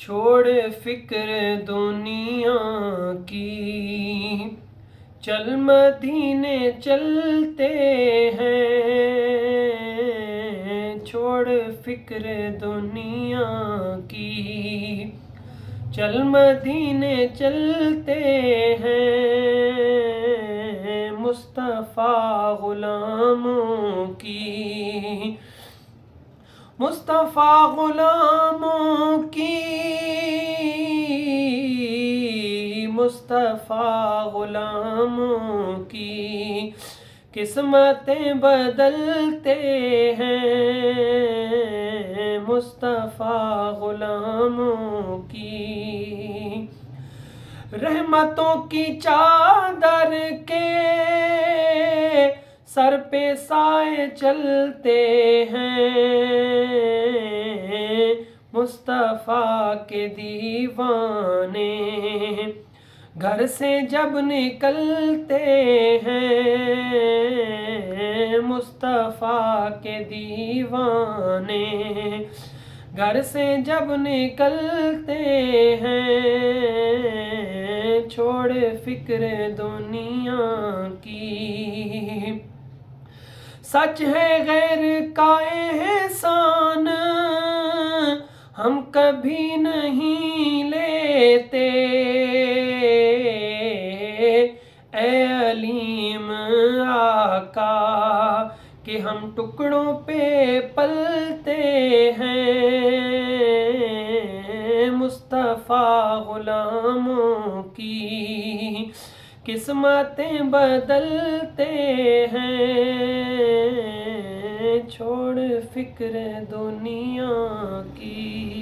چھوڑ فکر دنیا کی، چل مدینے چلتے ہیں، چھوڑ فکر دنیا کی، چل مدینے چلتے ہیں، مصطفیٰ غلاموں کی، مصطفیٰ غلاموں کی، مصطفیٰ غلاموں کی قسمتیں بدلتے ہیں، مصطفیٰ غلاموں کی رحمتوں کی چادر کے سر پہ سائے چلتے ہیں، مصطفیٰ کے دیوانے گھر سے جب نکلتے ہیں، مصطفیٰ کے دیوانے گھر سے جب نکلتے ہیں، چھوڑ فکر دنیا کی، سچ ہے غیر کا احسان ہم کبھی نہیں لیتے، اے علیم آقا کہ ہم ٹکڑوں پہ پلتے ہیں، مصطفیٰ غلاموں کی قسمتیں بدلتے ہیں، چھوڑ فکر دنیا کی۔